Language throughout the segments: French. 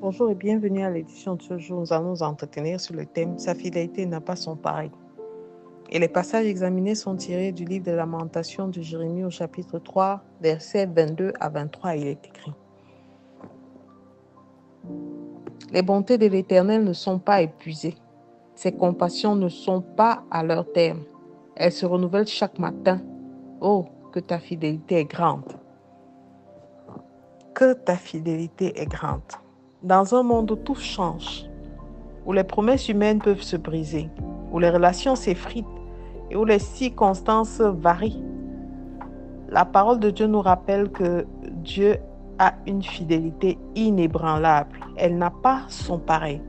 Bonjour et bienvenue à l'édition de ce jour. Nous allons nous entretenir sur le thème Sa fidélité n'a pas son pareil. Et les passages examinés sont tirés du livre de Lamentation de Jérémie au chapitre 3, versets 22 à 23. Il est écrit: Les bontés de l'Éternel ne sont pas épuisées. Ses compassions ne sont pas à leur terme. Elles se renouvellent chaque matin. Oh, que ta fidélité est grande! Que ta fidélité est grande! Dans un monde où tout change, où les promesses humaines peuvent se briser, où les relations s'effritent et où les circonstances varient, la parole de Dieu nous rappelle que Dieu a une fidélité inébranlable. Elle n'a pas son pareil.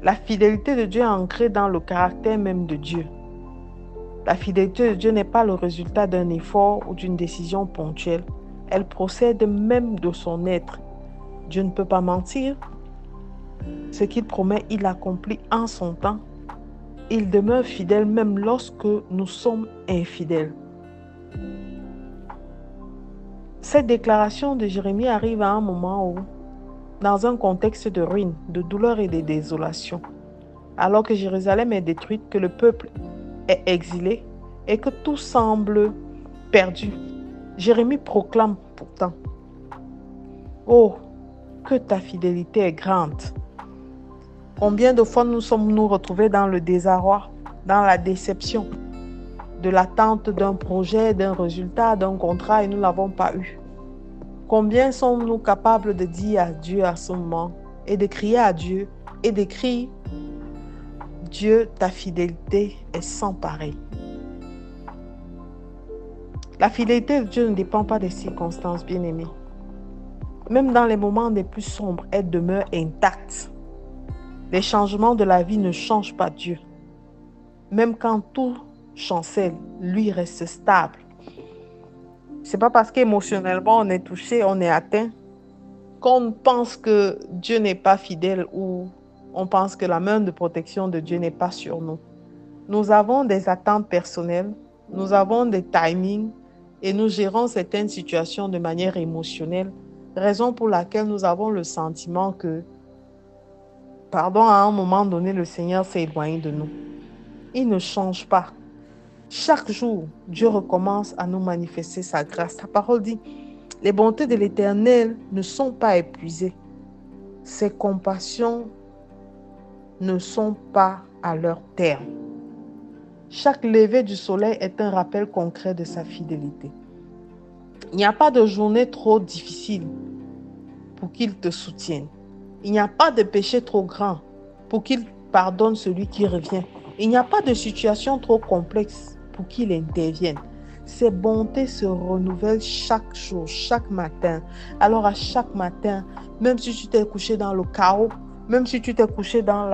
La fidélité de Dieu est ancrée dans le caractère même de Dieu. La fidélité de Dieu n'est pas le résultat d'un effort ou d'une décision ponctuelle. Elle procède même de son être. Dieu ne peut pas mentir. Ce qu'il promet, il accomplit en son temps. Il demeure fidèle même lorsque nous sommes infidèles. Cette déclaration de Jérémie arrive à un moment où, dans un contexte de ruine, de douleur et de désolation, alors que Jérusalem est détruite, que le peuple est exilé et que tout semble perdu, Jérémie proclame pourtant: Oh, que ta fidélité est grande! Combien de fois nous sommes-nous retrouvés dans le désarroi, dans la déception, de l'attente d'un projet, d'un résultat, d'un contrat et nous ne l'avons pas eu? Combien sommes-nous capables de dire à Dieu à ce moment et de crier à Dieu et d'écrire: Dieu, ta fidélité est sans pareil. La fidélité de Dieu ne dépend pas des circonstances, bien-aimés. Même dans les moments les plus sombres, elle demeure intacte. Les changements de la vie ne changent pas Dieu. Même quand tout chancelle, lui reste stable. C'est pas parce qu'émotionnellement on est touché, on est atteint, qu'on pense que Dieu n'est pas fidèle ou on pense que la main de protection de Dieu n'est pas sur nous. Nous avons des attentes personnelles, nous avons des timings et nous gérons certaines situations de manière émotionnelle, raison pour laquelle nous avons le sentiment que, à un moment donné, le Seigneur s'est éloigné de nous. Il ne change pas. Chaque jour, Dieu recommence à nous manifester sa grâce. Sa parole dit: les bontés de l'Éternel ne sont pas épuisées. Ses compassions ne sont pas à leur terme. Chaque lever du soleil est un rappel concret de sa fidélité. Il n'y a pas de journée trop difficile pour qu'il te soutienne. Il n'y a pas de péché trop grand pour qu'il pardonne celui qui revient. Il n'y a pas de situation trop complexe pour qu'il intervienne. Ses bontés se renouvellent chaque jour, chaque matin. Alors à chaque matin, même si tu t'es couché dans le chaos, même si tu t'es couché dans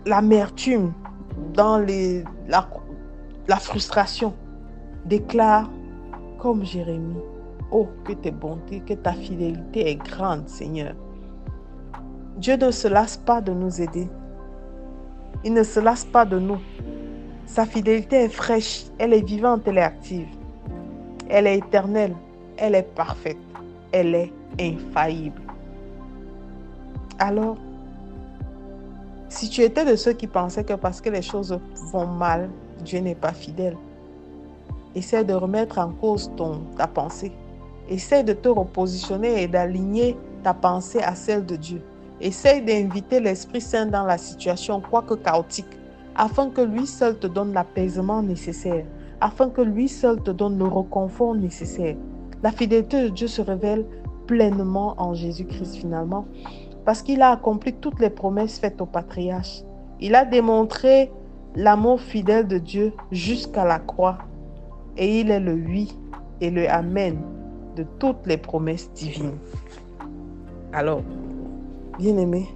l'amertume, dans la frustration, déclare comme Jérémie: oh, que tes bontés, que ta fidélité est grande, Seigneur. Dieu ne se lasse pas de nous aider. Il ne se lasse pas de nous. Sa fidélité est fraîche, elle est vivante, elle est active. Elle est éternelle, elle est parfaite, elle est infaillible. Alors, si tu étais de ceux qui pensaient que parce que les choses vont mal, Dieu n'est pas fidèle, essaie de remettre en cause ta pensée. Essaie de te repositionner et d'aligner ta pensée à celle de Dieu. Essaie d'inviter l'Esprit Saint dans la situation, quoique chaotique, afin que lui seul te donne l'apaisement nécessaire, afin que lui seul te donne le réconfort nécessaire. La fidélité de Dieu se révèle pleinement en Jésus-Christ finalement, parce qu'il a accompli toutes les promesses faites aux patriarches. Il a démontré l'amour fidèle de Dieu jusqu'à la croix. Et il est le oui et le amen de toutes les promesses divines. Alors, bien-aimé,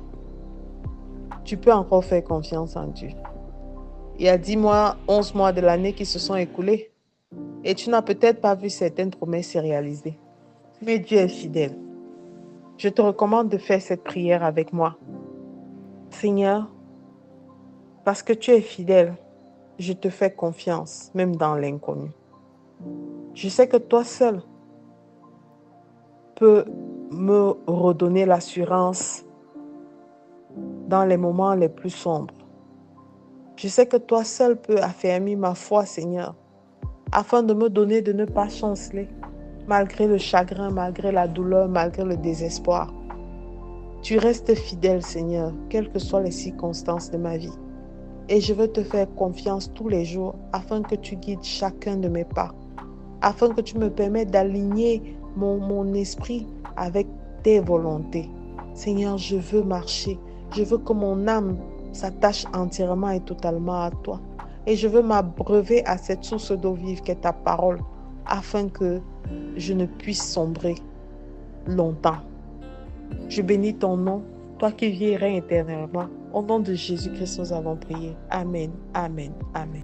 tu peux encore faire confiance en Dieu. Il y a 10 mois, 11 mois de l'année qui se sont écoulés et tu n'as peut-être pas vu certaines promesses se réaliser. Mais Dieu est fidèle. Je te recommande de faire cette prière avec moi. Seigneur, parce que tu es fidèle, je te fais confiance, même dans l'inconnu. Je sais que toi seul peux me redonner l'assurance dans les moments les plus sombres. Je sais que toi seul peux affermir ma foi, Seigneur, afin de me donner de ne pas chanceler, malgré le chagrin, malgré la douleur, malgré le désespoir. Tu restes fidèle, Seigneur, quelles que soient les circonstances de ma vie. Et je veux te faire confiance tous les jours afin que tu guides chacun de mes pas, afin que tu me permettes d'aligner mon esprit avec tes volontés. Seigneur, je veux marcher. Je veux que mon âme s'attache entièrement et totalement à toi. Et je veux m'abreuver à cette source d'eau vive qu'est ta parole, afin que je ne puisse sombrer longtemps. Je bénis ton nom, toi qui vis et règnes éternellement. Au nom de Jésus-Christ, nous avons prié. Amen, amen, amen.